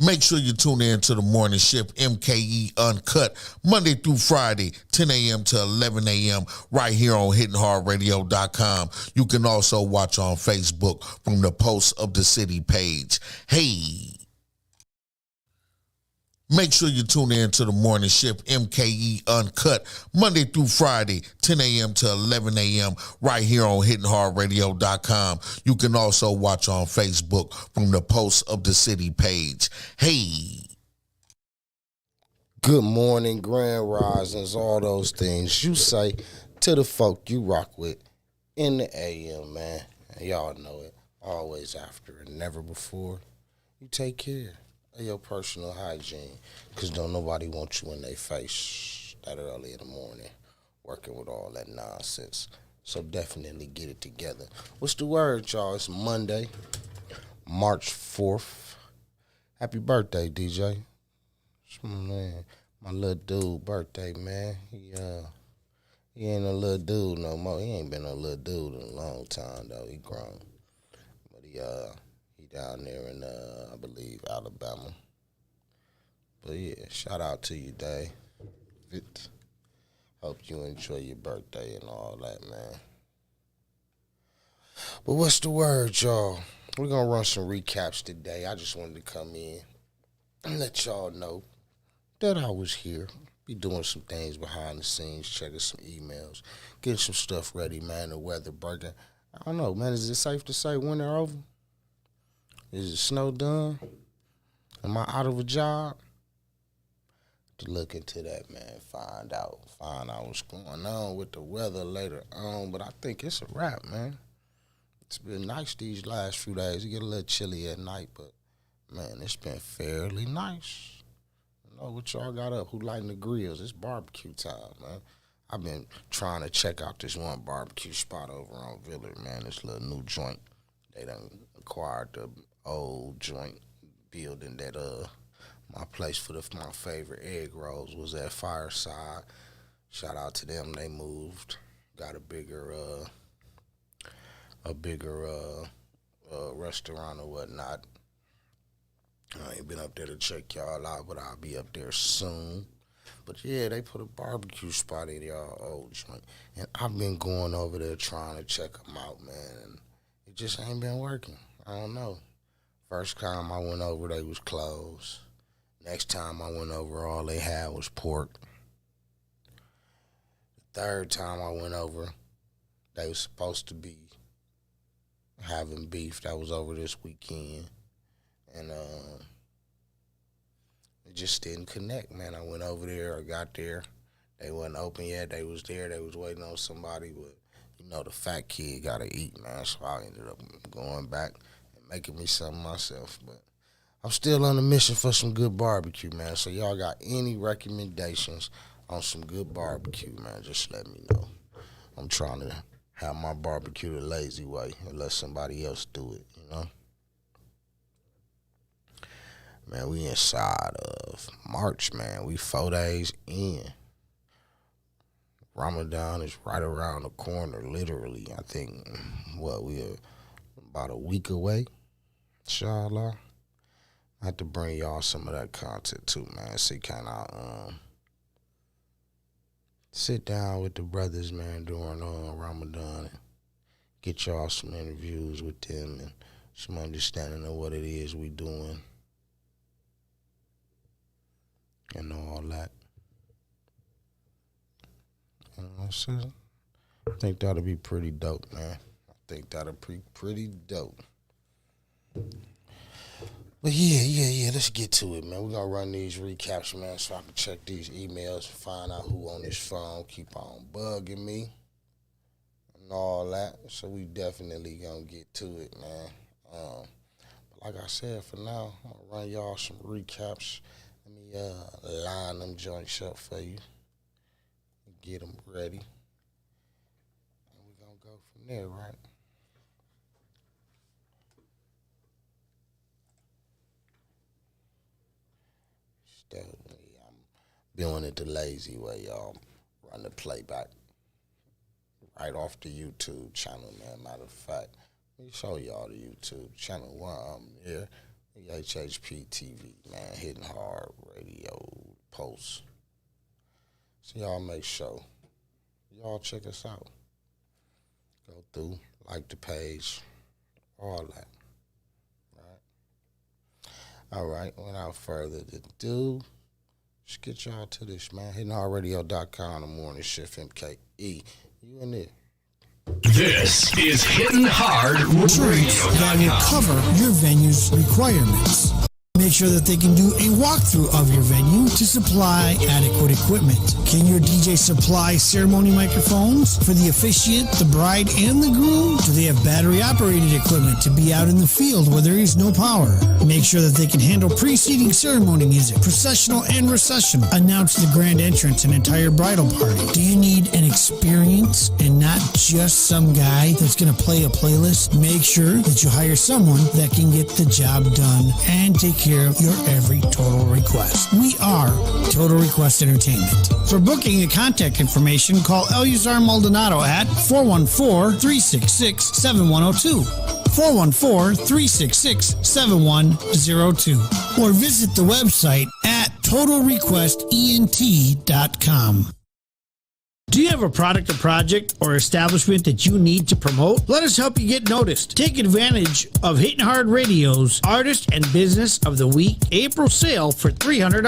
Make sure you tune in to the Morning Shift Mke Uncut, Monday through Friday, 10 a.m. to 11 a.m. right here on hittinghardradio.com. You can also watch on Facebook from the Post of the City page. Hey. Make sure you tune in to the Morning Shift Mke Uncut, Monday through Friday, 10 a.m. to 11 a.m. right here on hittinghardradio.com. You can also watch on Facebook from the Post of the City page. Hey. Good morning, grand risings, all those things you say to the folk you rock with in the AM, man. And y'all know it. Always after and never before. You take care of your personal hygiene, because don't nobody want you in their face that early in the morning working with all that nonsense. So definitely get it together. What's the word, y'all? It's Monday, March 4th. Happy birthday, DJ. My little dude birthday, man. He ain't a little dude no more. He ain't been a little dude in a long time though. He grown. But he down there in I believe Alabama. But yeah, shout out to you, Dave. Hope you enjoy your birthday and all that, man. But what's the word, y'all? We're gonna run some recaps today. I just wanted to come in and let y'all know that I was here. Be doing some things behind the scenes, checking some emails, getting some stuff ready, man. The weather breaking. I don't know, man. Is it safe to say winter over? Is the snow done? Am I out of a job? To look into that, man. Find out what's going on with the weather later on. But I think it's a wrap, man. It's been nice these last few days. It get a little chilly at night, but man, it's been fairly nice. You know what y'all got up? Who lighting the grills? It's barbecue time, man. I've been trying to check out this one barbecue spot over on Villard, man. This little new joint. They done acquired the old joint building that my place for my favorite egg rolls was at Fireside. Shout out to them. They moved. Got a bigger restaurant or whatnot. I ain't been up there to check y'all out, but I'll be up there soon. But yeah, they put a barbecue spot in y'all old joint. And I've been going over there trying to check them out, man. And it just ain't been working. I don't know. First time I went over, they was closed. Next time I went over, all they had was pork. The third time I went over, they was supposed to be having beef. That was over this weekend. And it just didn't connect, man. I went over there, I got there. They wasn't open yet. They was there. They was waiting on somebody. But, you know, the fat kid got to eat, man. So I ended up going back and making me something myself. But I'm still on a mission for some good barbecue, man. So y'all got any recommendations on some good barbecue, man, just let me know. I'm trying to have my barbecue the lazy way and let somebody else do it, you know? Man, we inside of March, man. We 4 days in. Ramadan is right around the corner, literally. I think, we are about a week away, inshallah. I have to bring y'all some of that content too, man. See, kind of sit down with the brothers, man, during Ramadan and get y'all some interviews with them and some understanding of what it is we doing and all that. You know what I'm saying? I think that'll be pretty dope, man. I think that'll be pretty dope. But yeah, let's get to it, man. We're going to run these recaps, man, so I can check these emails, find out who on this phone keep on bugging me and all that. So we definitely going to get to it, man. But like I said, for now, I'm going to run y'all some recaps. Let me line them joints up for you and get them ready. And we're going to go from there, right? Definitely, I'm doing it the lazy way, y'all. Run the playback right off the YouTube channel, man. Matter of fact, let me show y'all the YouTube channel while I'm here. HHP TV, man, Hitting Hard Radio Post. So y'all make sure y'all check us out. Go through, like the page, all that. All right, without further ado, let's get y'all to this, man. HittingHardRadio.com, the Morning Shift Mke. You in there. This is Hitting Hard Radio. That will cover your venue's requirements. Make sure that they can do a walkthrough of your venue to supply adequate equipment. Can your DJ supply ceremony microphones for the officiant, the bride, and the groom? Do they have battery-operated equipment to be out in the field where there is no power? Make sure that they can handle preceding ceremony music, processional and recessional. Announce the grand entrance and entire bridal party. Do you need an experience and not just some guy that's going to play a playlist? Make sure that you hire someone that can get the job done and take care of your every total request. We are Total Request Entertainment. For booking and contact information, call Eleazar Maldonado at 414-366-7102. 414-366-7102. Or visit the website at TotalRequestENT.com. Do you have a product or project or establishment that you need to promote? Let us help you get noticed. Take advantage of Hitting Hard Radio's Artist and Business of the Week April sale for $300.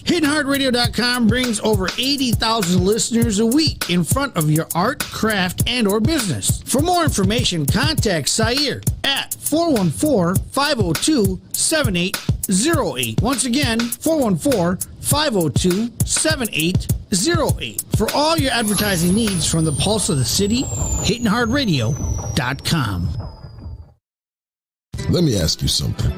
HittingHardRadio.com brings over 80,000 listeners a week in front of your art, craft, and or business. For more information, contact Sair at 414-502-7808. Once again, 414-502-7808. For all your advertising needs from the pulse of the city, HittingHardRadio.com. Let me ask you something.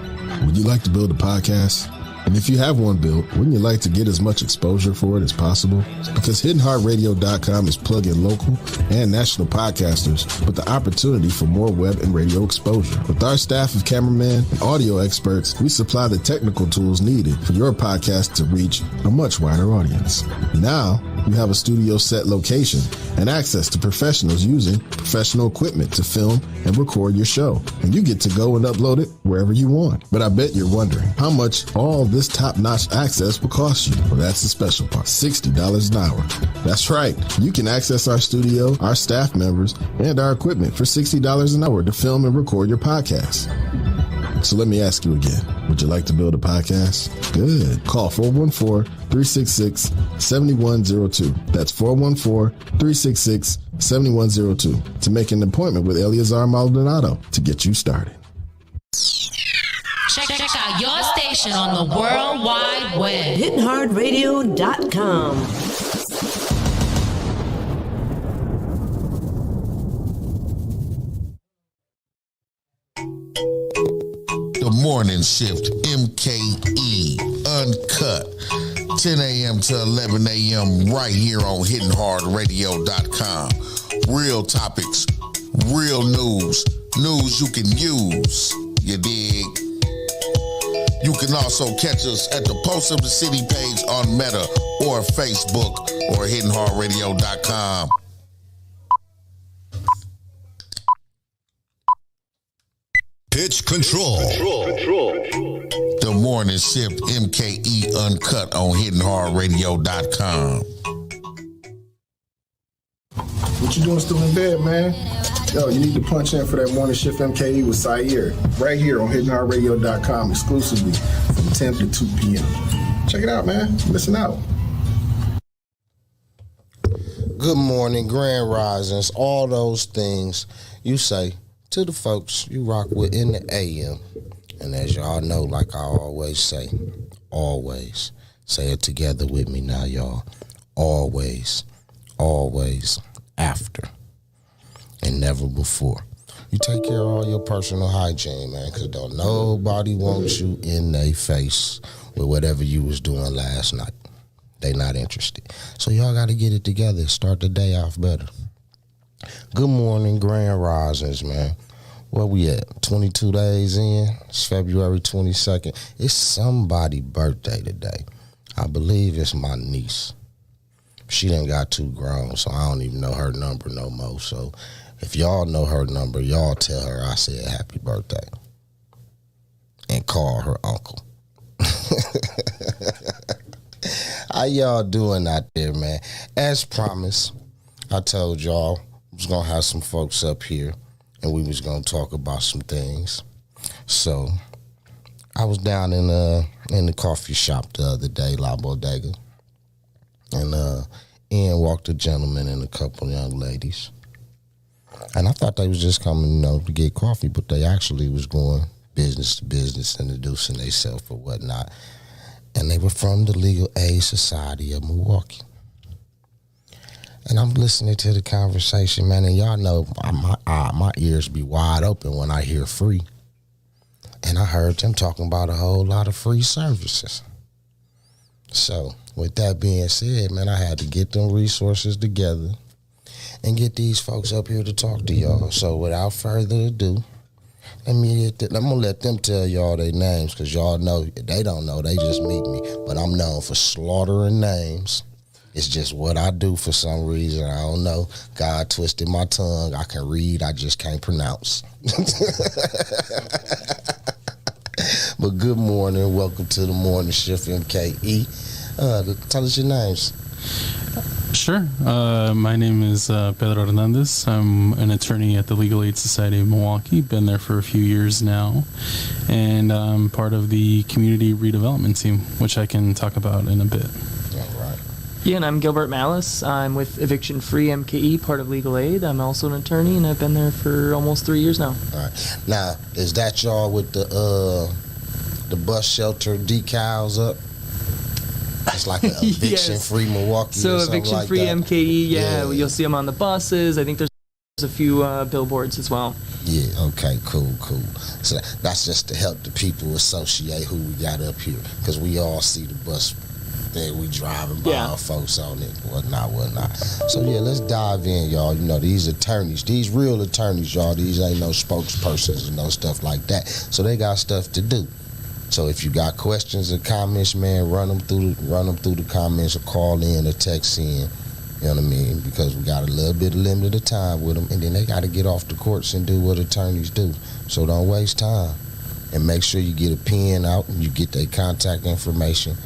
Would you like to build a podcast? And if you have one built, wouldn't you like to get as much exposure for it as possible? Because HittingHardRadio.com is plugging local and national podcasters with the opportunity for more web and radio exposure. With our staff of cameramen and audio experts, we supply the technical tools needed for your podcast to reach a much wider audience. Now, you have a studio set location and access to professionals using professional equipment to film and record your show. And you get to go and upload it wherever you want. But I bet you're wondering how much all this top-notch access will cost you. Well, that's the special part, $60 an hour. That's right. You can access our studio, our staff members, and our equipment for $60 an hour to film and record your podcast. So let me ask you again. Would you like to build a podcast? Good. Call 414-366-7102. That's 414-366-7102 to make an appointment with Eleazar Maldonado to get you started. Check out your station on the World Wide Web. HittingHardRadio.com. The Morning Shift MKE Uncut. 10 a.m. to 11 a.m. right here on HittingHardRadio.com. Real topics, real news you can use. You dig? You can also catch us at the Post of the City page on Meta or Facebook or HittingHardRadio.com. Pitch control. The Morning Shift MKE Uncut on HittingHardRadio.com. What you doing still in bed, man? Yo, you need to punch in for that Morning Shift MKE with Sair right here on HittingHardRadio.com exclusively from 10 to 2 p.m. Check it out, man. Listen out. Good morning, grand risings, all those things you say to the folks you rock with in the AM. And as y'all know, like I always say it together with me now, y'all. Always after and never before. You take care of all your personal hygiene, man, because don't nobody want you in their face with whatever you was doing last night. They not interested. So y'all got to get it together. Start the day off better. Good morning, grand risings, man. Where we at? 22 days in. It's February 22nd. It's somebody's birthday today. I believe it's my niece. She done got too grown, so I don't even know her number no more. So if y'all know her number, y'all tell her I said happy birthday. And call her uncle. How y'all doing out there, man? As promised, I told y'all I was going to have some folks up here and we was going to talk about some things. So I was down in the coffee shop the other day, La Bodega, and in walked a gentleman and a couple young ladies. And I thought they was just coming, to get coffee, but they actually was going business to business, introducing themselves or whatnot. And they were from the Legal Aid Society of Milwaukee. And I'm listening to the conversation, man, and y'all know my ears be wide open when I hear free. And I heard them talking about a whole lot of free services. So, with that being said, man, I had to get them resources together and get these folks up here to talk to y'all. So, without further ado, I'm gonna let them tell y'all their names, because y'all know, they don't know, they just meet me. But I'm known for slaughtering names. It's just what I do for some reason. I don't know. God twisted my tongue. I can read, I just can't pronounce. But good morning. Welcome to the Morning Shift Mke. Tell us your names. Sure. My name is Pedro Hernandez. I'm an attorney at the Legal Aid Society of Milwaukee. Been there for a few years now. And I'm part of the community redevelopment team, which I can talk about in a bit. All right. Yeah, and I'm Gilbert Malice. I'm with Eviction Free Mke, part of Legal Aid. I'm also an attorney, and I've been there for almost 3 years now. All right. Now, is that y'all with the bus shelter decals up? It's like an Eviction Yes. Free Milwaukee. So or something Eviction like Free that? Mke, Yeah. you'll see them on the buses. I think there's a few billboards as well. Yeah, okay, cool. So that's just to help the people associate who we got up here, because we all see the bus that we driving by, our folks on it, whatnot. So yeah, let's dive in, y'all. These attorneys, these real attorneys, y'all, these ain't no spokespersons and no stuff like that. So they got stuff to do. So if you got questions or comments, man, run them through the comments, or call in or text in. You know what I mean? Because we got a little bit of limited time with them, and then they got to get off the courts and do what attorneys do. So don't waste time, and make sure you get a pen out and you get their contact information,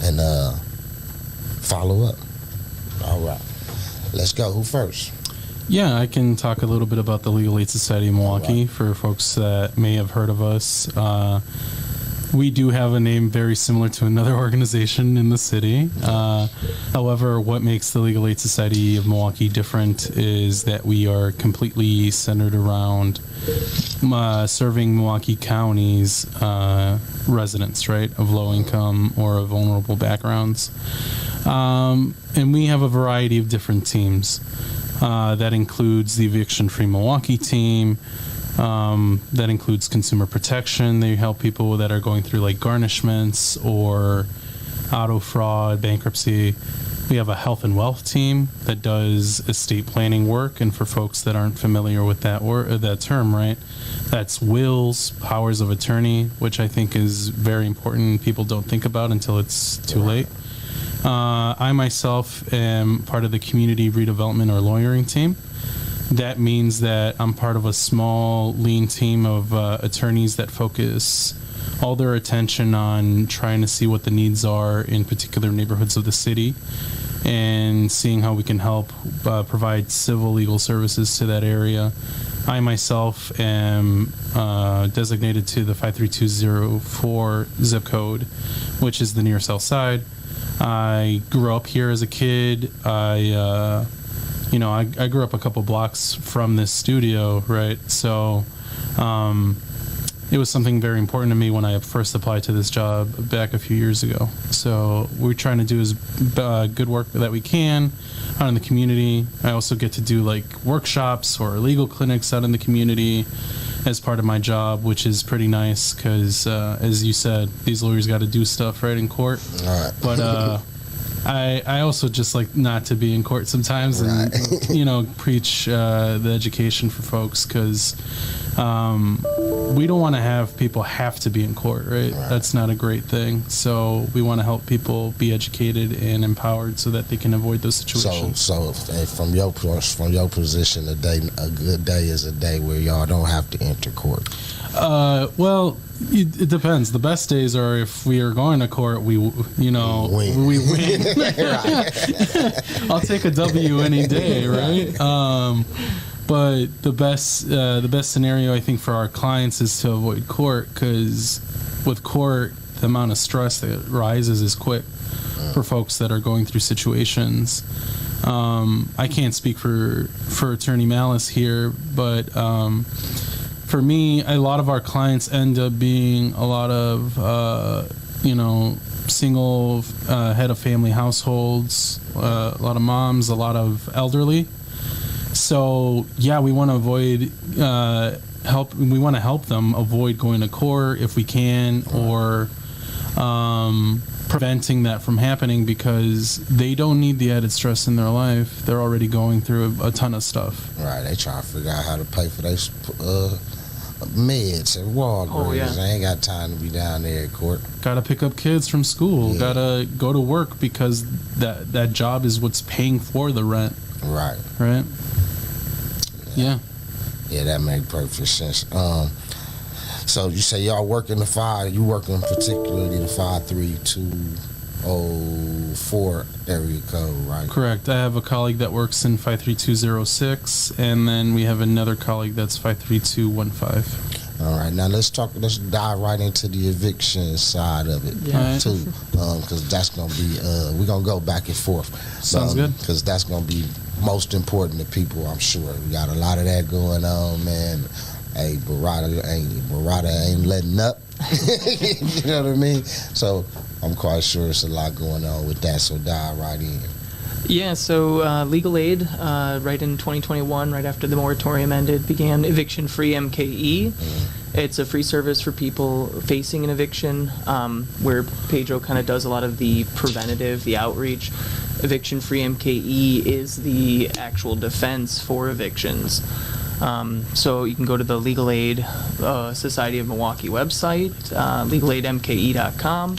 and follow up. All right, let's go. Who first? Yeah, I can talk a little bit about the Legal Aid Society of Milwaukee Right. for folks that may have heard of us. We do have a name very similar to another organization in the city. However, what makes the Legal Aid Society of Milwaukee different is that we are completely centered around serving Milwaukee County's residents, right, of low income or of vulnerable backgrounds. And we have a variety of different teams. That includes the Eviction Free Milwaukee team. That includes consumer protection. They help people that are going through like garnishments or auto fraud, bankruptcy. We have a health and wealth team that does estate planning work. And for folks that aren't familiar with that term, right, that's wills, powers of attorney, which I think is very important. People don't think about until it's too late. I myself am part of the community redevelopment or lawyering team. That means that I'm part of a small, lean team of attorneys that focus all their attention on trying to see what the needs are in particular neighborhoods of the city and seeing how we can help provide civil legal services to that area. I myself am designated to the 53204 zip code, which is the near south side. I grew up here as a kid. I grew up a couple blocks from this studio, right? So it was something very important to me when I first applied to this job back a few years ago. So we're trying to do as good work that we can out in the community. I also get to do like workshops or legal clinics out in the community as part of my job, which is pretty nice because, as you said, these lawyers got to do stuff right in court. All right. But I also just like not to be in court sometimes and, preach the education for folks because we don't want to have people have to be in court, right? That's not a great thing. So we want to help people be educated and empowered so that they can avoid those situations. So from your position, a good day is a day where y'all don't have to enter court. Well, It depends. The best days are if we are going to court, we win. I'll take a W any day, right? But the best scenario I think for our clients is to avoid court, because with court, the amount of stress that rises is quick for folks that are going through situations. I can't speak for Attorney Malice here, but for me, a lot of our clients end up being a lot of single head of family households, a lot of moms, a lot of elderly. So yeah, we want to avoid help. We want to help them avoid going to court if we can, or preventing that from happening, because they don't need the added stress in their life. They're already going through a ton of stuff. Right, they trying to figure out how to pay for their meds at Walgreens. Oh, yeah. I ain't got time to be down there at court. Gotta pick up kids from school. Yeah. Gotta go to work because that job is what's paying for the rent. Right. Right? Yeah. Yeah, that makes perfect sense. So you say y'all working you working particularly the 53204 area code, right? Correct. I have a colleague that works in 53206, and then we have another colleague that's 53215. All right, now let's dive right into the eviction side of it too, because that's gonna be we're gonna go back and forth. Sounds good. Because that's gonna be most important to people, I'm sure. We got a lot of that going on, man. Hey, Barada ain't letting up. You know what I mean? So I'm quite sure there's a lot going on with that. So dive right in. Yeah, so legal aid, right in 2021, right after the moratorium ended, began Eviction Free Mke. It's a free service for people facing an eviction, where Pedro kind of does a lot of the preventative, the outreach. Eviction Free Mke is the actual defense for evictions. So you can go to the Legal Aid Society of Milwaukee website, legalaidmke.com.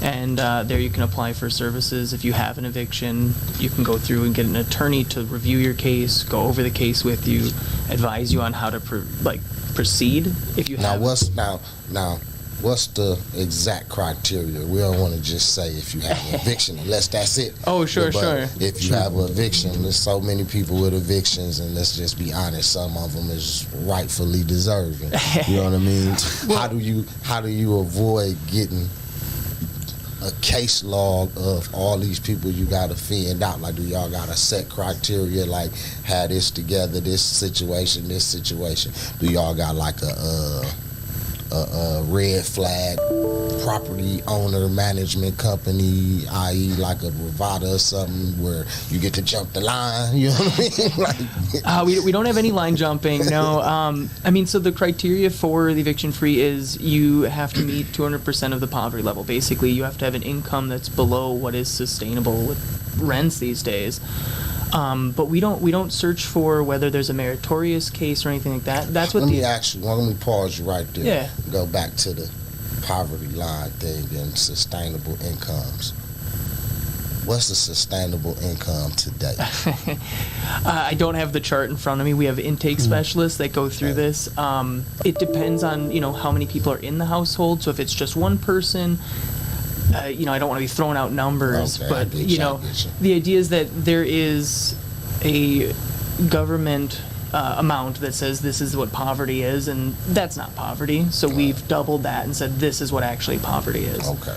And there you can apply for services. If you have an eviction, you can go through and get an attorney to review your case, go over the case with you, advise you on how to proceed. If you have what's the exact criteria? We don't want to just say if you have an eviction, unless that's it. Oh, sure. If you have an eviction, there's so many people with evictions, and let's just be honest, some of them is rightfully deserving. You know what I mean? How do you avoid getting a case log of all these people you got to fend out? Like, do y'all got a set criteria, like, have this together, this situation? Do y'all got like a red flag property owner management company, i.e. like a Bravada or something, where you get to jump the line? You know what I mean? We don't have any line jumping, no. So the criteria for the eviction free is you have to meet 200% of the poverty level. Basically, you have to have an income that's below what is sustainable with rents these days. But we don't search for whether there's a meritorious case or anything like that. That's what. Let me pause you right there. Yeah. Go back to the poverty line thing and sustainable incomes. What's the sustainable income today? I don't have the chart in front of me. We have intake specialists that go through this. It depends on how many people are in the household. So if it's just one person. I don't want to be throwing out numbers, but the idea is that there is a government amount that says this is what poverty is, and that's not poverty. So we've doubled that and said this is what actually poverty is. Okay.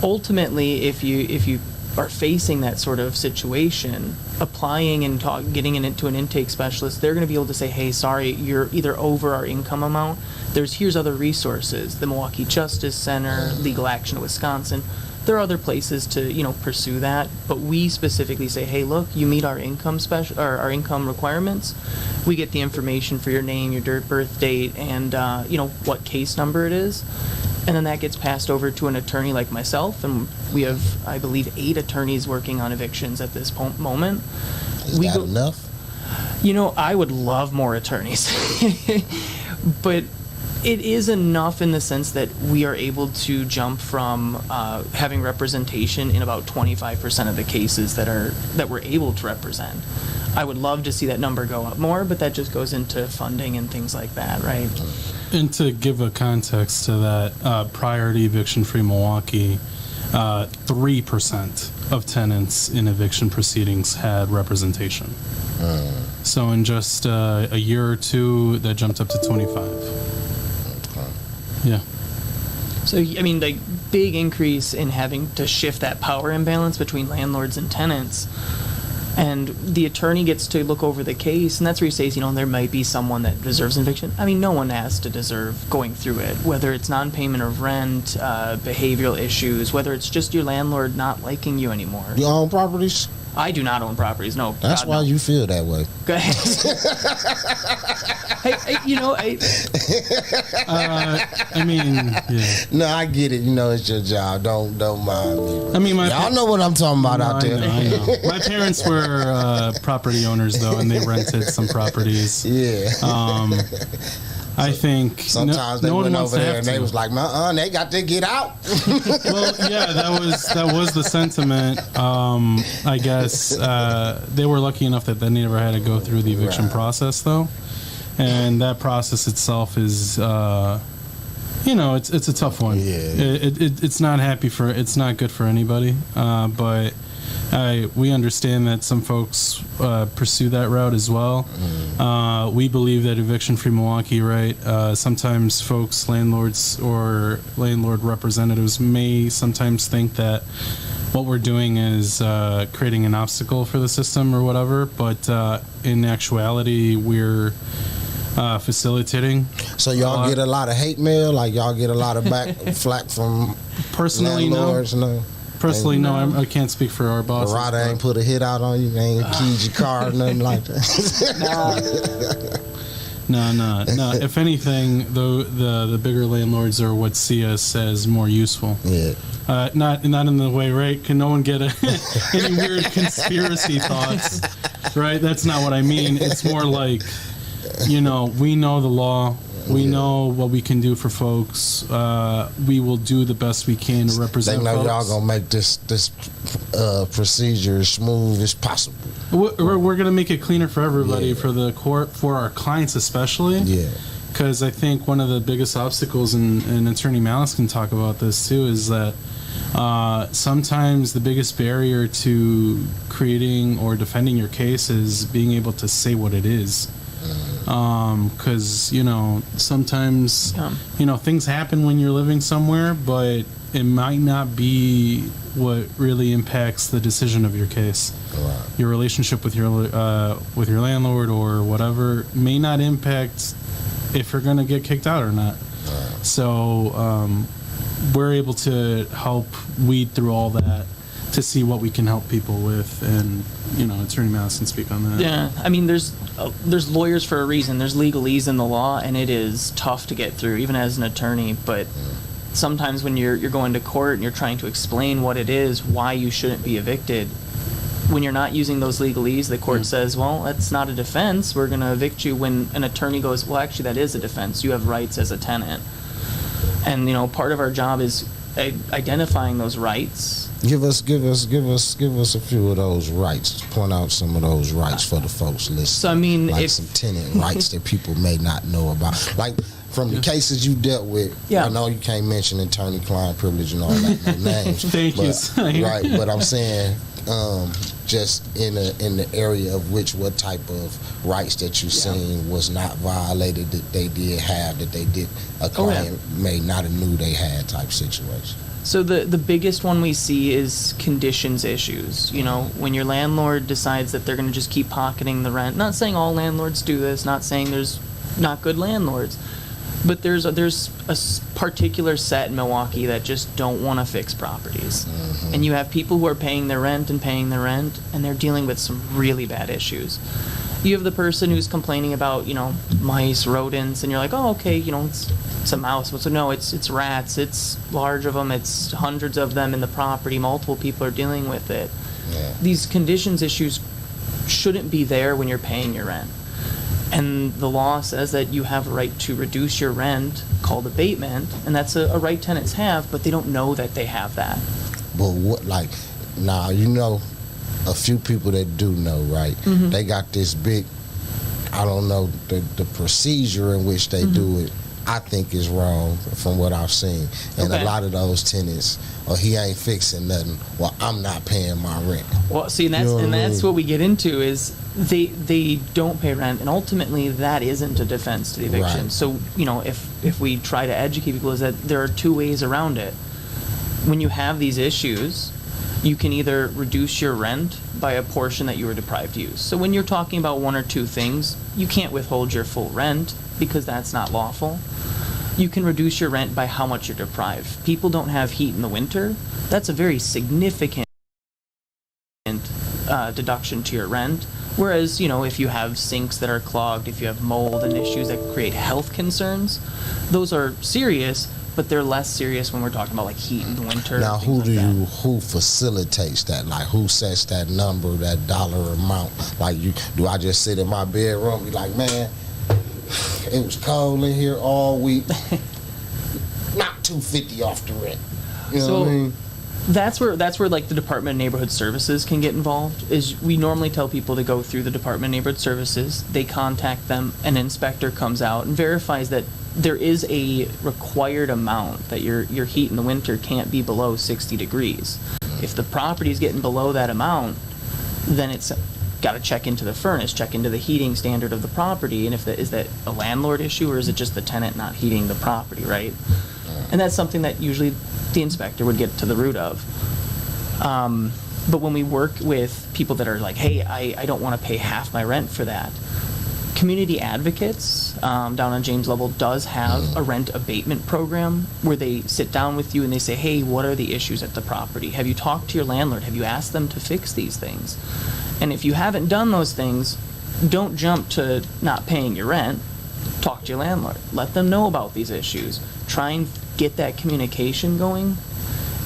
Ultimately, if you are facing that sort of situation, applying and getting into an intake specialist, they're going to be able to say, hey, sorry, you're either over our income amount. Here's other resources, the Milwaukee Justice Center, Legal Action of Wisconsin. There are other places to pursue that, but we specifically say, hey, look, you meet our income our income requirements. We get the information for your name, your birth date, and what case number it is. And then that gets passed over to an attorney like myself, and we have, I believe, 8 attorneys working on evictions at this moment. Is that enough? I would love more attorneys, but it is enough in the sense that we are able to jump from having representation in about 25% of the cases that we're able to represent. I would love to see that number go up more, but that just goes into funding and things like that, right? And to give a context to that, prior to eviction-free Milwaukee, 3% of tenants in eviction proceedings had representation. So in just a year or two, that jumped up to 25. Yeah. So, I mean, the big increase in having to shift that power imbalance between landlords and tenants. And the attorney gets to look over the case, and that's where he says, there might be someone that deserves eviction. I mean, no one has to deserve going through it, whether it's non-payment of rent, behavioral issues, whether it's just your landlord not liking you anymore. You own properties? I do not own properties, no. That's God, why no. you feel that way. Go ahead. I mean, yeah. No, I get it. It's your job. Don't mind me. I mean, y'all know what I'm talking about out there. I know. My parents were property owners, though, and they rented some properties. Yeah. I think sometimes they went over there and they was like, they got to get out. Well, yeah, that was the sentiment. I guess they were lucky enough that they never had to go through the eviction process, though, and that process itself is, it's a tough one. Yeah. It's not it's not good for anybody, but. We understand that some folks pursue that route as well. We believe that eviction-free Milwaukee, right? Sometimes folks, landlords or landlord representatives may sometimes think that what we're doing is creating an obstacle for the system or whatever, but in actuality, we're facilitating. So y'all get a lot of hate mail? Like y'all get a lot of flack from personally, landlords? No. Personally, no, I can't speak for our bosses. Barada ain't put a hit out on you, they ain't keyed your car or nothing like that. No. If anything, the bigger landlords are what see us as more useful. Yeah. Not in the way, right? Can no one get any weird conspiracy thoughts, right? That's not what I mean. It's more like, we know the law. We know what we can do for folks. We will do the best we can to represent folks. They know y'all gonna make this procedure as smooth as possible. We're gonna make it cleaner for everybody, for the court, for our clients especially. Yeah. Because I think one of the biggest obstacles, and Attorney Malice can talk about this too, is that sometimes the biggest barrier to creating or defending your case is being able to say what it is. Because sometimes things happen when you're living somewhere, but it might not be what really impacts the decision of your case. Right. Your relationship with your landlord or whatever may not impact if you're going to get kicked out or not. Right. So we're able to help weed through all that to see what we can help people with, and Attorney Malice can speak on that. Yeah, I mean, there's lawyers for a reason. There's legalese in the law, and it is tough to get through, even as an attorney. But sometimes when you're going to court and you're trying to explain what it is, why you shouldn't be evicted, when you're not using those legalese, the court says, well, that's not a defense. We're going to evict you. When an attorney goes, well, actually, that is a defense. You have rights as a tenant, and part of our job is identifying those rights. Give us a few of those rights. Point out some of those rights for the folks listening. So I mean, some tenant rights that people may not know about. Like from the cases you dealt with. I know you can't mention attorney-client privilege and all that, no names. Thank you. Right, but I'm saying just in the area of what type of rights that you seen was not violated that they did have, that they did a client may not have knew they had type situation. So the biggest one we see is conditions issues. When your landlord decides that they're going to just keep pocketing the rent. Not saying all landlords do this, not saying there's not good landlords, but there's a particular set in Milwaukee that just don't want to fix properties. Mm-hmm. And you have people who are paying their rent, and they're dealing with some really bad issues. You have the person who's complaining about, mice, rodents, and you're like, oh, okay, it's a mouse. So no, it's rats. It's large of them. It's hundreds of them in the property. Multiple people are dealing with it. Yeah. These conditions issues shouldn't be there when you're paying your rent. And the law says that you have a right to reduce your rent, called abatement, and that's a right tenants have, but they don't know that they have that. But a few people that do know, right? Mm-hmm. They got this big, I don't know, the procedure in which they do it I think is wrong from what I've seen. And Okay. a lot of those tenants, he ain't fixing nothing. Well, I'm not paying my rent. Well, see, and that's what we get into is they don't pay rent, and ultimately that isn't a defense to the eviction. Right. So, if we try to educate people, is that there are two ways around it. When you have these issues, you can either reduce your rent by a portion that you were deprived to use. So when you're talking about one or two things, you can't withhold your full rent because that's not lawful. You can reduce your rent by how much you're deprived. People don't have heat in the winter. That's a very significant deduction to your rent. Whereas, if you have sinks that are clogged, if you have mold and issues that create health concerns, those are serious, but they're less serious when we're talking about like heat in the winter. Now, who facilitates that? Like, who sets that number, that dollar amount? Like, do I just sit in my bedroom and be like, man, it was cold in here all week. Knock $250 off the rent. You know what I mean? That's where like the Department of Neighborhood Services can get involved. Is we normally tell people to go through the Department of Neighborhood Services. They contact them. An inspector comes out and verifies that there is a required amount that your heat in the winter can't be below 60 degrees. If the property is getting below that amount, then it's got to check into the furnace, check into the heating standard of the property, and is that a landlord issue or is it just the tenant not heating the property, right? And that's something that usually the inspector would get to the root of. But when we work with people that are like, hey, I don't want to pay half my rent for that, Community Advocates down on James Level does have a rent abatement program where they sit down with you and they say, hey, what are the issues at the property? Have you talked to your landlord? Have you asked them to fix these things? And if you haven't done those things, don't jump to not paying your rent. Talk to your landlord. Let them know about these issues. Try and get that communication going.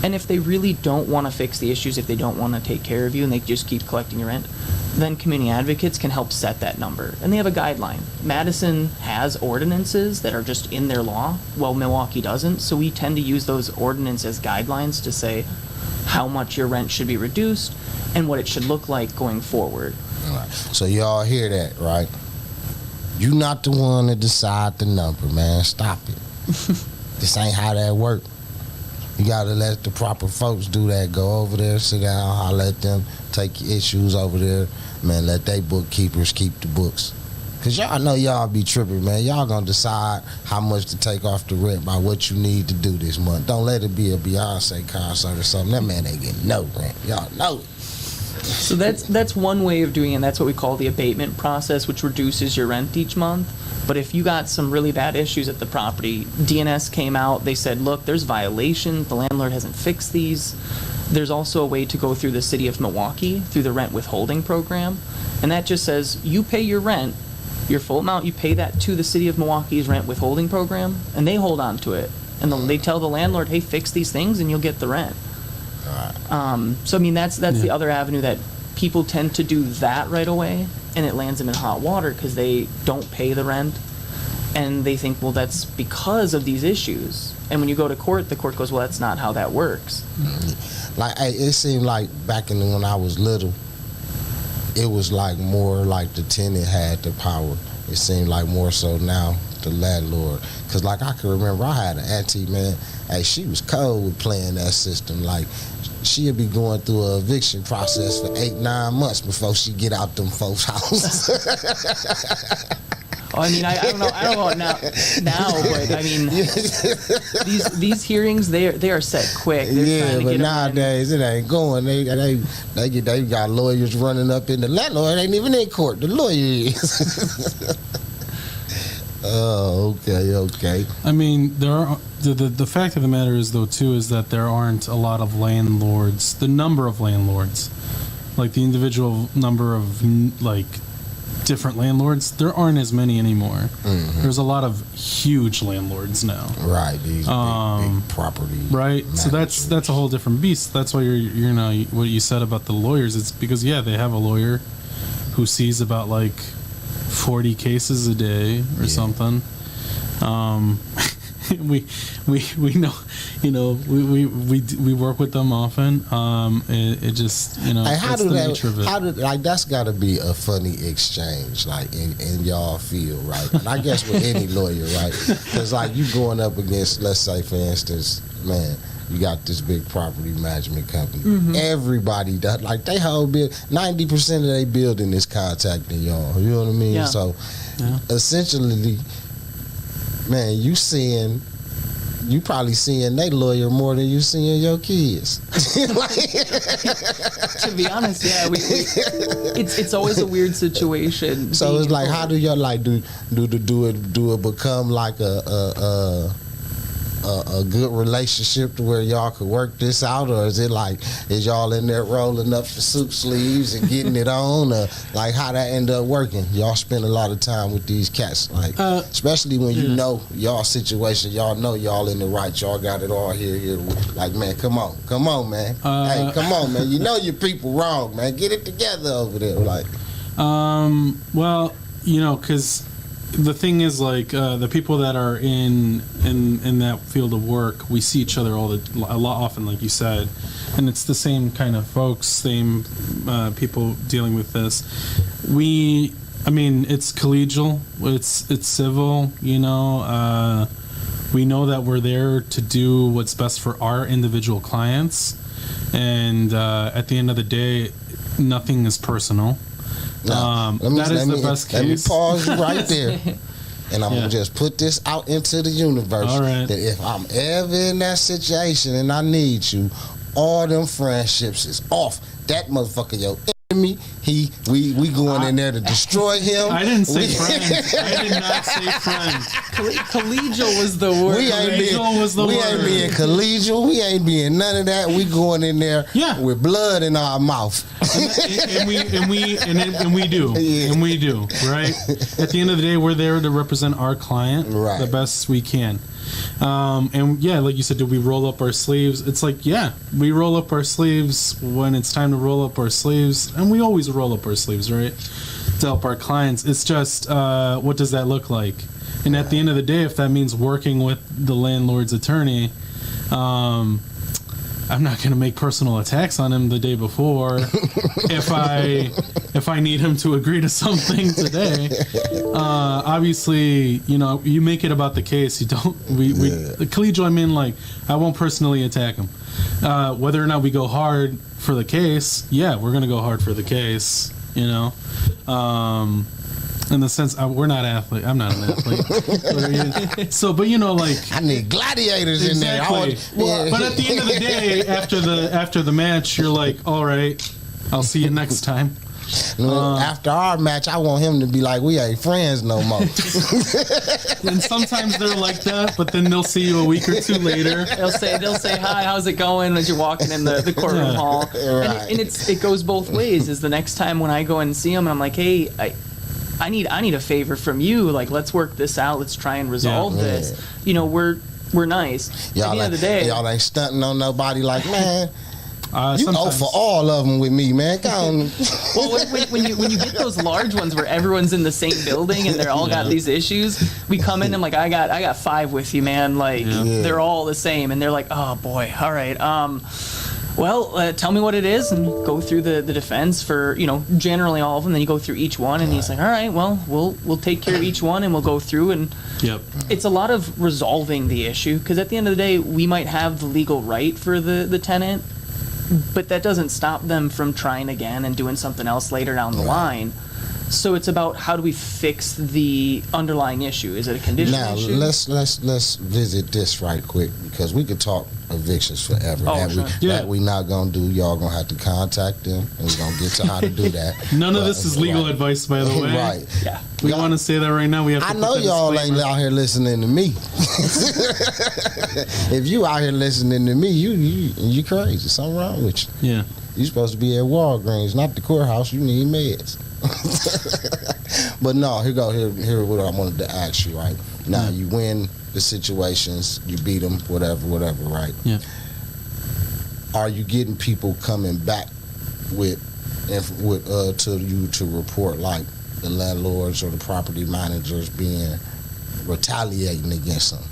And if they really don't want to fix the issues, if they don't want to take care of you and they just keep collecting your rent, then Community Advocates can help set that number. And they have a guideline. Madison has ordinances that are just in their law, while Milwaukee doesn't. So we tend to use those ordinances as guidelines to say how much your rent should be reduced and what it should look like going forward. All right. So y'all hear that, right? You not the one to decide the number, man. Stop it. This ain't how that work. You gotta let the proper folks do that. Go over there, sit down, I'll let them take your issues over there. Man, let they bookkeepers keep the books. Cause y'all know y'all be tripping, man. Y'all gonna decide how much to take off the rent by what you need to do this month. Don't let it be a Beyonce concert or something. That man ain't getting no rent. Y'all know it. So that's one way of doing it, and that's what we call the abatement process, which reduces your rent each month. But if you got some really bad issues at the property, DNS came out, they said, look, there's violations, the landlord hasn't fixed these. There's also a way to go through the city of Milwaukee, through the rent withholding program, and that just says you pay your rent, your full amount, you pay that to the city of Milwaukee's rent withholding program, and they hold on to it. And they tell the landlord, hey, fix these things and you'll get the rent. So I mean that's the other avenue that people tend to do that right away, and it lands them in hot water because they don't pay the rent, and they think, well, that's because of these issues. And when you go to court, the court goes, well, that's not how that works. Like it seemed like back when I was little, it was like more like the tenant had the power. It seemed like more so now the landlord. Cause like I can remember, I had an auntie, man. Hey, she was cold with playing that system. Like she'd be going through an eviction process for 8-9 months before she get out them folks' house. I mean, I don't know now, but I mean, these hearings they are set quick. They're trying to but get nowadays it ain't going. They got lawyers running up in the landlord ain't even in court. The lawyer is. Oh, okay. I mean, there are the fact of the matter is though too is that there aren't a lot of landlords. The number of landlords, like the individual number of like different landlords, there aren't as many anymore. Mm-hmm. There's a lot of huge landlords now. Right, these big property. Right, managers. so that's a whole different beast. That's why you're what you said about the lawyers. It's because they have a lawyer who sees about like 40 cases a day or something. we know, we work with them often. It just, Like, that's the nature of it. like, that's got to be a funny exchange, like in y'all field, right? And I guess with any lawyer, right? Because like you going up against, let's say, for instance, man, you got this big property management company. Mm-hmm. Everybody does, like, they whole 90% of their building is contacting y'all. You know what I mean? Yeah. So essentially, man, you probably seeing they lawyer more than you seeing your kids. To be honest, yeah, it's always a weird situation. So it's like, involved. how do y'all like do it become like a good relationship to where y'all could work this out, or is it like, is y'all in there rolling up the suit sleeves and getting it on, or like how that end up working? Y'all spend a lot of time with these cats, like especially when you know y'all situation, y'all know y'all in the right, y'all got it all here. Like, man, come on, man. Hey, come on, man. You know your people wrong, man. Get it together over there, like. Well, because the thing is, like, the people that are in that field of work, we see each other a lot often, like you said, and it's the same kind of folks, same people dealing with this. It's collegial, it's civil, we know that we're there to do what's best for our individual clients, and at the end of the day, nothing is personal. That is the best case. Let me pause you right there. And I'm going to just put this out into the universe. All right. That if I'm ever in that situation and I need you, all them friendships is off. That motherfucker, your enemy, we going in there to destroy him. I didn't say friends. I did not say friends. Collegial was the word. We ain't being collegial. We ain't being none of that. We going in there with blood in our mouth. and we do. Yeah. And we do, right? At the end of the day, we're there to represent our client the best we can. And yeah, like you said, do we roll up our sleeves? It's like, yeah, we roll up our sleeves when it's time to roll up our sleeves, and we always roll up our sleeves, right, to help our clients. It's just, what does that look like? And at the end of the day, if that means working with the landlord's attorney, I'm not going to make personal attacks on him the day before if I need him to agree to something today. Obviously, you make it about the case. You don't. The collegial, I won't personally attack him. Whether or not we go hard for the case, yeah, we're going to go hard for the case. In the sense, we're not athletes. I'm not an athlete. So, but I need gladiators in there. But at the end of the day, after the match, you're like, all right, I'll see you next time. After our match, I want him to be like, we ain't friends no more. And sometimes they're like that, but then they'll see you a week or two later. They'll say hi, how's it going, as you're walking in the courtroom hall. Right. And it goes both ways. Is the next time when I go and see him, and I'm like, hey, I need a favor from you. Like, let's work this out. Let's try and resolve this. We're nice. Y'all At the end of the day, y'all ain't stunting on nobody. Like, man, you sometimes. owe for all of them with me, man. Go on. well, when you get those large ones where everyone's in the same building and they're all got these issues, we come in and I'm like, I got 5 with you, man. Like, they're all the same, and they're like, oh boy, all right. Well, tell me what it is, and go through the defense for, generally all of them. Then you go through each one, and he's like, all right, well, we'll take care of each one, and we'll go through. And it's a lot of resolving the issue, because at the end of the day, we might have the legal right for the tenant, but that doesn't stop them from trying again and doing something else later down the line. So it's about, how do we fix the underlying issue? Is it a condition issue? Now let's visit this right quick, because we could talk evictions forever. That we not gonna do. Y'all gonna have to contact them, and we're gonna get to how to do that. None of this is legal advice, by the way. Right. Yeah. We want to say that right now. We have to I know put that y'all disclaimer. ain't out here listening to me. If you out here listening to me, you crazy. Something wrong with you. Yeah. You supposed to be at Walgreens, not the courthouse. You need meds. But no, here what I wanted to ask you, right? Now, you win the situations, you beat them, whatever, right? Yeah. Are you getting people coming back with to you to report, like, the landlords or the property managers retaliating against them?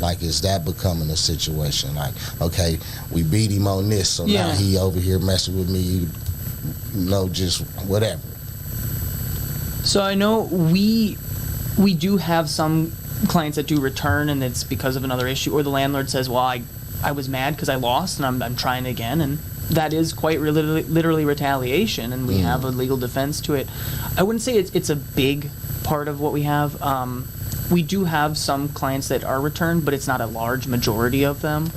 Like, is that becoming a situation? Like, okay, we beat him on this, so now he over here messing with me, you know, just whatever. So I know we do have some clients that do return, and it's because of another issue, or the landlord says, well, I was mad because I lost, and I'm trying again, and that is quite literally retaliation, and we have a legal defense to it. I wouldn't say it's a big part of what we have. We do have some clients that are returned, but it's not a large majority of them.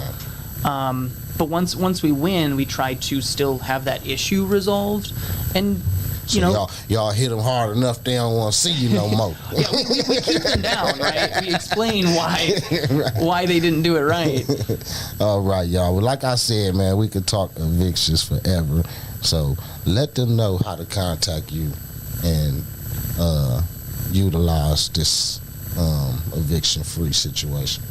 But once we win, we try to still have that issue resolved, and so y'all hit them hard enough, they don't want to see you no more. Yeah, we keep them down, right? We explain why they didn't do it right. All right, y'all. Well, like I said, man, we could talk evictions forever. So let them know how to contact you and utilize this eviction-free situation.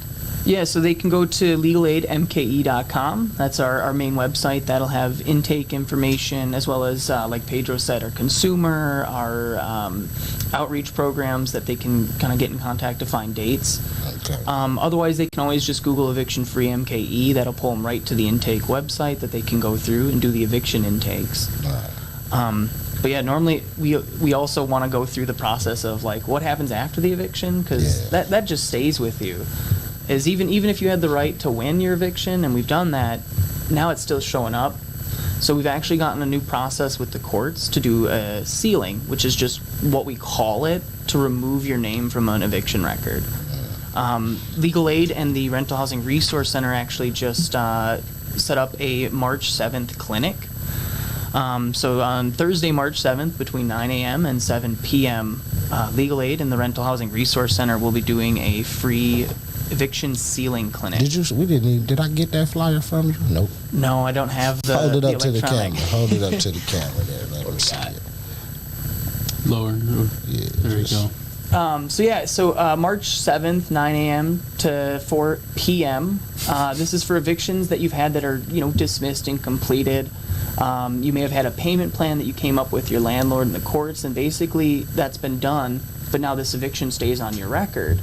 Yeah, so they can go to legalaidmke.com. That's our main website. That'll have intake information, as well as, like Pedro said, our consumer, our outreach programs that they can kind of get in contact to find dates. Okay. Otherwise, they can always just Google eviction-free MKE. That'll pull them right to the intake website that they can go through and do the eviction intakes. All right. But yeah, normally we also want to go through the process of, like, what happens after the eviction, because that just stays with you. Is even if you had the right to win your eviction, and we've done that, now it's still showing up. So we've actually gotten a new process with the courts to do a sealing, which is just what we call it, to remove your name from an eviction record. Legal Aid and the Rental Housing Resource Center actually just set up a March 7th clinic. So on Thursday, March 7th, between 9 a.m. and 7 p.m., Legal Aid and the Rental Housing Resource Center will be doing a free eviction sealing clinic. Did I get that flyer from you? Nope. No, I don't have the Hold it up to the electronic. camera. Hold it up to the camera there. Let me see it. Lower. Yeah, There you go. So March 7th, 9 a.m. to 4 p.m. This is for evictions that you've had that are, dismissed and completed. You may have had a payment plan that you came up with your landlord in the courts, and basically that's been done, but now this eviction stays on your record.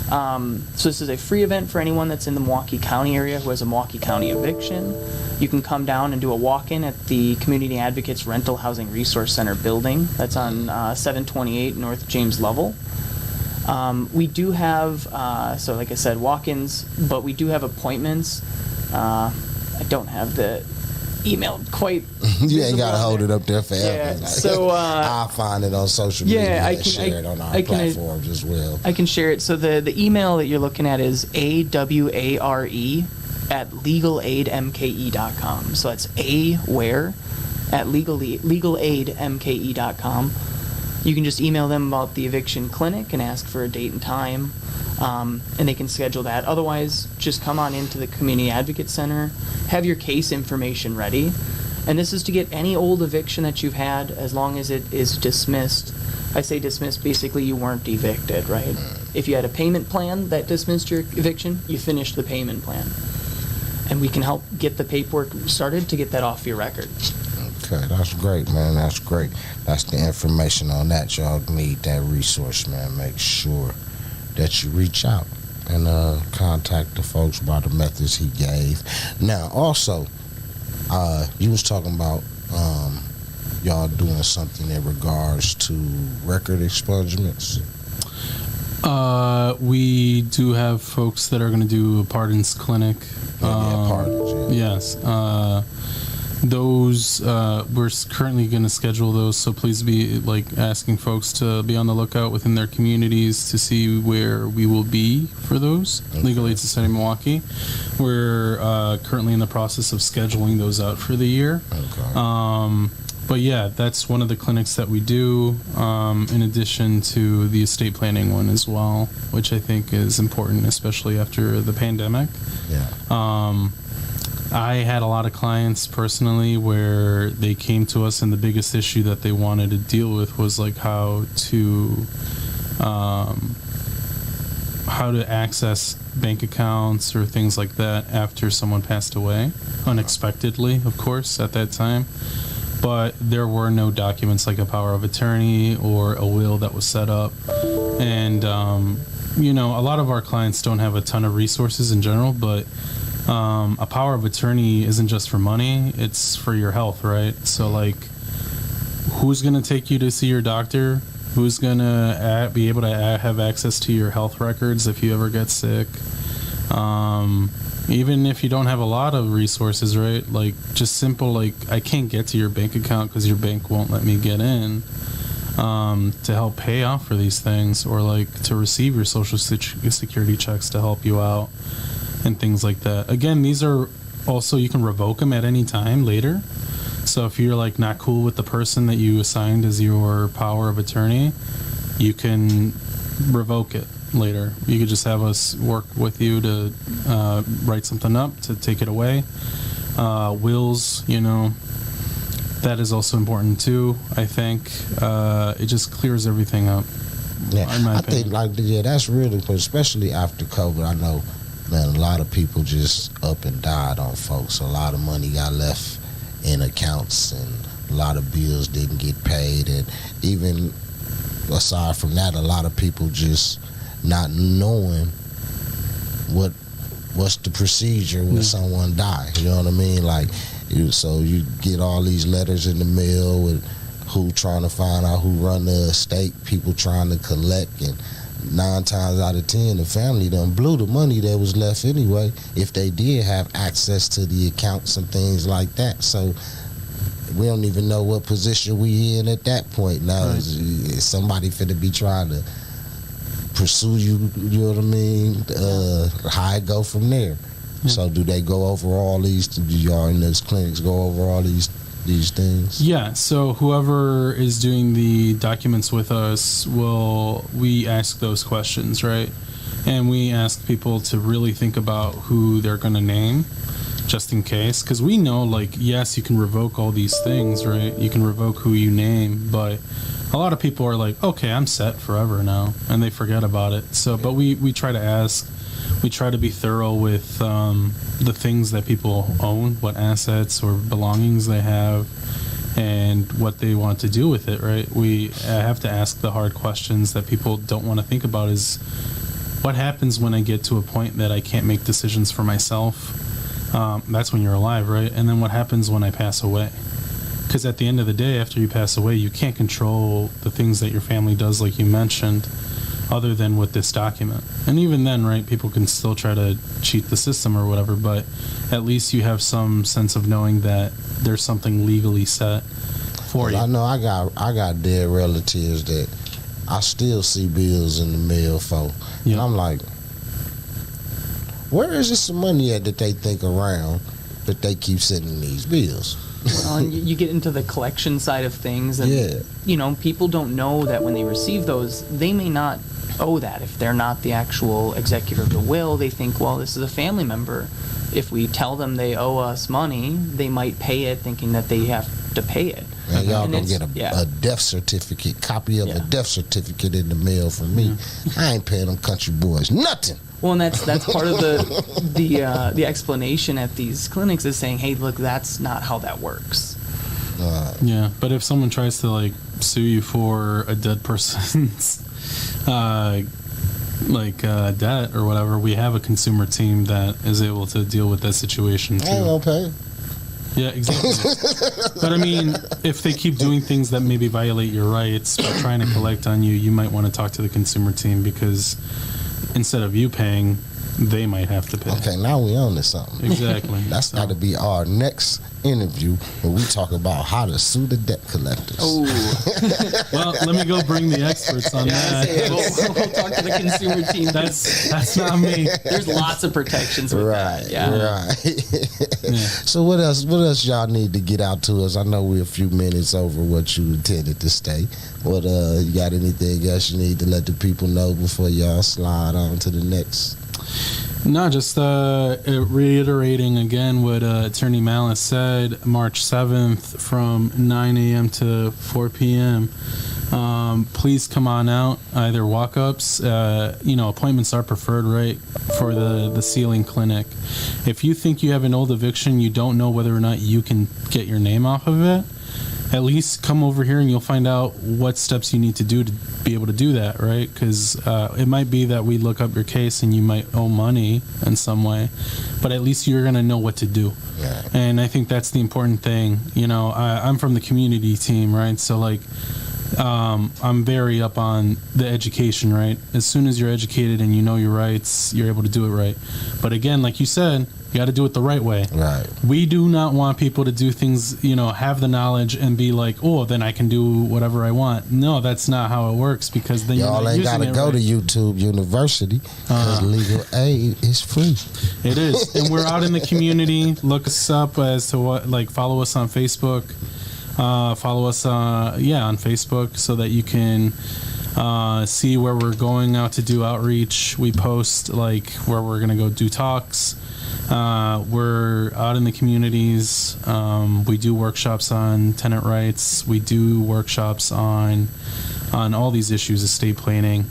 So this is a free event for anyone that's in the Milwaukee County area who has a Milwaukee County eviction. You can come down and do a walk-in at the Community Advocates Rental Housing Resource Center building. That's on 728 North James Lovell. We do have, so like I said, walk-ins, but we do have appointments. I don't have the email quite. You ain't got to hold it up there forever. Yeah, so I'll find it on social media and share it on our platforms as well. I can share it. So the email that you're looking at is aware@legalaidmke.com. So that's aware@legalaidmke.com. You can just email them about the eviction clinic and ask for a date and time, and they can schedule that. Otherwise, just come on into the Community Advocate Center, have your case information ready, and this is to get any old eviction that you've had, as long as it is dismissed. I say dismissed, basically you weren't evicted, right? If you had a payment plan that dismissed your eviction, you finished the payment plan. And we can help get the paperwork started to get that off your record. Okay, that's great, man. That's great. That's the information on that. Y'all need that resource, man. Make sure that you reach out and contact the folks by the methods he gave. Now, also, you was talking about y'all doing something in regards to record expungements. We do have folks that are going to do a pardons clinic. Pardons, yeah. Yes. Those we're currently going to schedule those, so please be asking folks to be on the lookout within their communities to see where we will be for those. Okay. Legal Aid Society Milwaukee. We're currently in the process of scheduling those out for the year. Okay. But yeah, that's one of the clinics that we do, in addition to the estate planning one as well, which I think is important, especially after the pandemic. Yeah. I had a lot of clients personally where they came to us and the biggest issue that they wanted to deal with was how to access bank accounts or things like that after someone passed away, unexpectedly, of course, at that time. But there were no documents like a power of attorney or a will that was set up. And a lot of our clients don't have a ton of resources in general, but a power of attorney isn't just for money, it's for your health, right? So, like, who's going to take you to see your doctor? Who's going to be able to have access to your health records if you ever get sick? Even if you don't have a lot of resources, right? Like, just simple, like, I can't get to your bank account because your bank won't let me get in, to help pay off for these things, or, like, to receive your social security checks to help you out and things like that. Again, these are also, you can revoke them at any time later. So if you're, like, not cool with the person that you assigned as your power of attorney, you can revoke it later. You could just have us work with you to write something up to take it away. Wills, that is also important too, I think. It just clears everything up. Yeah, in my I opinion. think, that's really important, especially after COVID. I know, man, a lot of people just up and died on folks. A lot of money got left in accounts, and a lot of bills didn't get paid. And even aside from that, a lot of people just not knowing what's the procedure when someone die. You know what I mean? Like, so you get all these letters in the mail with who trying to find out who run the estate, people trying to collect, and 9 times out of 10 the family done blew the money that was left anyway, if they did have access to the accounts and things like that. So we don't even know what position we in at that point. Now is somebody finna be trying to pursue you, you know what I mean? How it go from there. So do they go over all these, do y'all in those clinics go over all these things? Yeah, so whoever is doing the documents with us, we ask those questions, right? And we ask people to really think about who they're going to name, just in case. Because we know, like, yes, you can revoke all these things, right? You can revoke who you name, but a lot of people are like, okay, I'm set forever now, and they forget about it. So, but we try to ask, we try to be thorough with the things that people own, what assets or belongings they have, and what they want to do with it, right? We have to ask the hard questions that people don't want to think about is, what happens when I get to a point that I can't make decisions for myself? That's when you're alive, right? And then what happens when I pass away? Because at the end of the day, after you pass away, you can't control the things that your family does, like you mentioned, other than with this document. And even then, right, people can still try to cheat the system or whatever, but at least you have some sense of knowing that there's something legally set for you. I know I got dead relatives that I still see bills in the mail for. Yep. And I'm like, where is this money at that they think around that they keep sending these bills? Well, and you get into the collection side of things, and people don't know that when they receive those, they may not owe that. If they're not the actual executor of the will, they think, well, this is a family member. If we tell them they owe us money, they might pay it thinking that they have to pay it. And y'all gonna get a death certificate, copy of a death certificate in the mail from me. I ain't paying them country boys nothing. Well, and that's part of the explanation at these clinics is saying, hey, look, that's not how that works. Yeah, but if someone tries to, like, sue you for a dead person's debt or whatever, we have a consumer team that is able to deal with that situation too. I ain't gonna pay. Yeah, exactly. But I mean, if they keep doing things that maybe violate your rights by trying to collect on you, you might want to talk to the consumer team, because instead of you paying, they might have to pay. Okay, now we on to something. Exactly. That's got to be our next interview where we talk about how to sue the debt collectors. Oh. Well, let me go bring the experts on that. We'll talk to the consumer team. That's not me. There's lots of protections with that. Yeah. Right. Yeah. So what else y'all need to get out to us? I know we're a few minutes over what you intended to stay. What you got anything else you need to let the people know before y'all slide on to the next? No, just reiterating again what Attorney Malice said, March 7th from 9 a.m. to 4 p.m. Please come on out, either walk-ups, appointments are preferred, right, for the sealing clinic. If you think you have an old eviction, you don't know whether or not you can get your name off of it, at least come over here and you'll find out what steps you need to do to be able to do that, right? Because it might be that we look up your case and you might owe money in some way, but at least you're going to know what to do. Yeah. And I think that's the important thing. You know, I'm from the community team, right? So, like, I'm very up on the education, right? As soon as you're educated and you know your rights, you're able to do it right. But again, like you said, you got to do it the right way. Right. We do not want people to do things, you know, have the knowledge and be like, oh, then I can do whatever I want. No, that's not how it works, because then y'all ain't got to go to YouTube University because legal aid is free. It is. And we're out in the community. Look us up as to what, like, follow us on Facebook. Follow us, on Facebook, so that you can see where we're going out to do outreach. We post, like, where we're going to go do talks. We're out in the communities. We do workshops on tenant rights. We do workshops on all these issues, estate planning.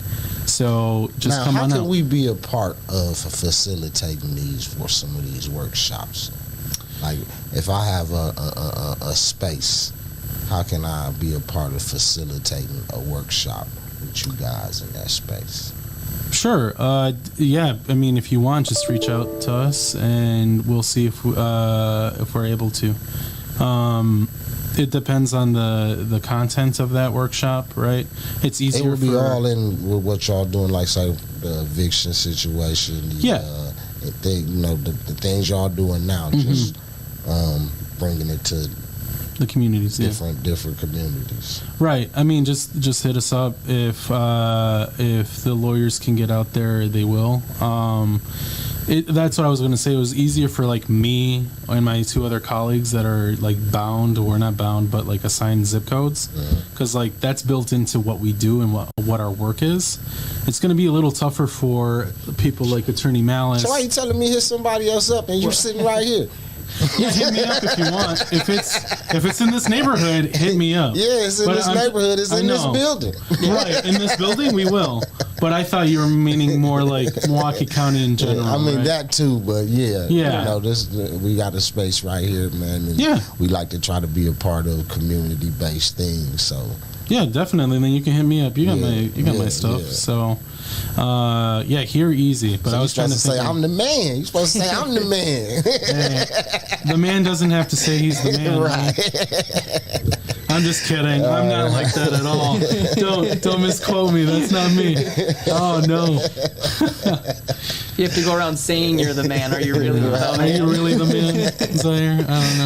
So just come on out. How can we be a part of facilitating these for some of these workshops? Like, if I have a space, how can I be a part of facilitating a workshop with you guys in that space? Sure. Yeah. I mean, if you want, just reach out to us, and we'll see if we're able to. It depends on the content of that workshop, right? It's easier. It would be all in with what y'all doing, like, say, the eviction situation. The things y'all doing now, just bringing it to the communities, different communities. Right. I mean, just hit us up. If the lawyers can get out there, they will. That's what I was going to say. It was easier for, like, me and my two other colleagues that are, like, bound, or not bound, but, like, assigned zip codes, because like that's built into what we do and what our work is. It's going to be a little tougher for people like Attorney Malice. So why are you telling me hit somebody else up and you're sitting right here? Yeah, hit me up if you want. If it's in this neighborhood, hit me up. Yeah, it's in this neighborhood. It's in this building. Right, in this building, we will. But I thought you were meaning more like Milwaukee County in general. I mean, right? That too, but yeah. You know, we got a space right here, man. And we like to try to be a part of community-based things. So yeah, definitely. Then you can hit me up. You got my stuff. Yeah. So here easy. But so I was trying to say I'm the man. You're supposed to say I'm the man. The man doesn't have to say he's the man. Right. I'm just kidding. I'm not like that at all. Don't misquote me. That's not me. Oh no. You have to go around saying you're the man. Are you really the man? Are you really the man, Zaire? I don't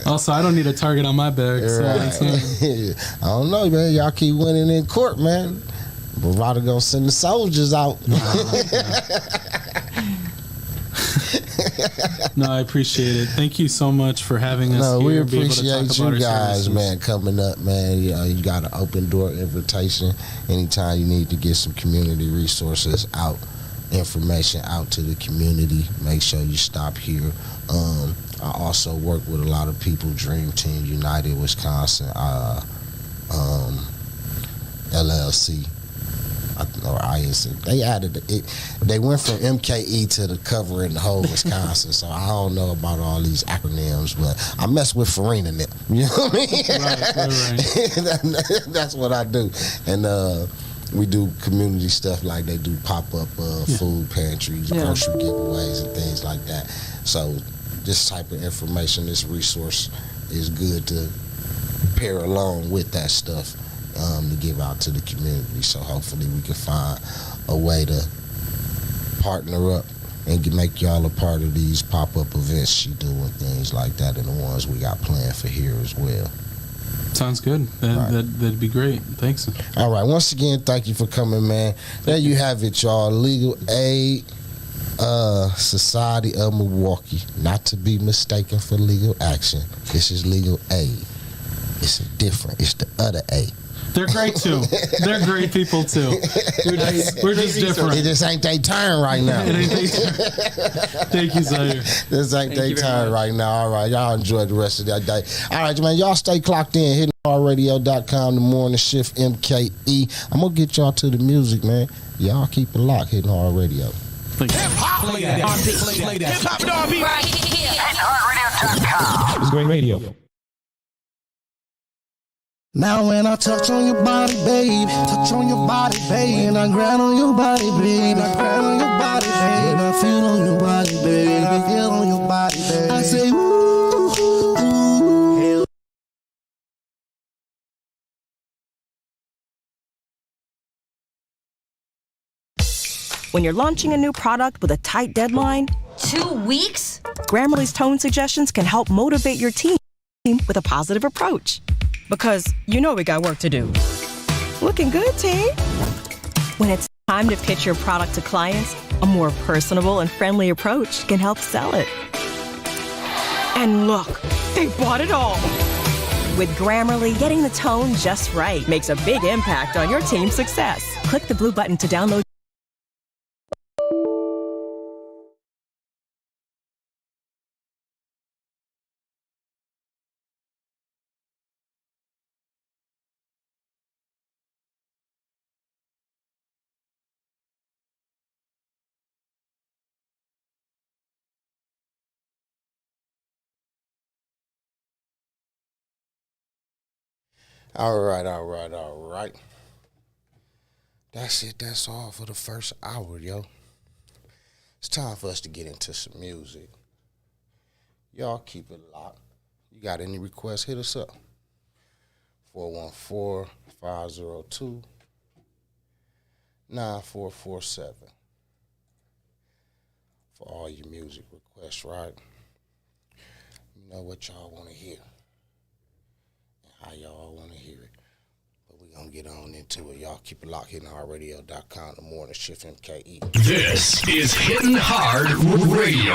know. Also, I don't need a target on my back. So right. I don't know, man. Y'all keep winning in court, man. Bravado gonna send the soldiers out. No, I appreciate it. Thank you so much for having us. No, here, we appreciate you guys, services. man, coming up, man. You got an open door invitation anytime you need to get some community resources out, information out to the community. Make sure you stop here. I also work with a lot of people, Dream Team United Wisconsin, LLC. Or ISC. They added it. They went from MKE to the cover in the whole Wisconsin. So I don't know about all these acronyms, but I mess with Farina and them. You know what I mean? Right. That's what I do. And we do community stuff, like they do pop-up food pantries, grocery giveaways, and things like that. So this type of information, this resource is good to pair along with that stuff. To give out to the community. So hopefully we can find a way to partner up and make y'all a part of these pop-up events she do and things like that, and the ones we got planned for here as well. Sounds good. That'd be great. Thanks. All right. Once again, thank you for coming, man. There you have it, y'all. Legal Aid Society of Milwaukee, not to be mistaken for legal action. This is Legal Aid. It's different. It's the other A. They're great too. They're great people too. We're just different. It just ain't their turn right now. Thank you, Zaire. This ain't their turn right now. All right, y'all enjoy the rest of that day. All right, man, y'all stay clocked in. HittingHardRadio.com, the Morning Shift Mke. I'm gonna get y'all to the music, man. Y'all keep it locked. Hitting Hard Radio. Hip hop, play that. Hip hop, right here. HittingHardRadio.com. It's great radio. Now when I touch on your body, babe, touch on your body, babe, and I grind on your body, babe, I grind on your body, babe, I feel on your body, babe, I feel on your body, babe. I say, ooh, ooh, hell. When you're launching a new product with a tight deadline, 2 weeks? Grammarly's tone suggestions can help motivate your team with a positive approach. Because you know we got work to do. Looking good, team. When it's time to pitch your product to clients, a more personable and friendly approach can help sell it. And look, they bought it all. With Grammarly, getting the tone just right makes a big impact on your team's success. Click the blue button to download. All right. That's it. That's all for the first hour, yo. It's time for us to get into some music. Y'all keep it locked. You got any requests, hit us up. 414-502-9447 for all your music requests, right? You know what y'all want to hear and how y'all want to hear it. But we're going to get on into it. Y'all keep it locked, HittingHardRadio.com, the Morning Shift Mke. This is Hitting Hard Radio.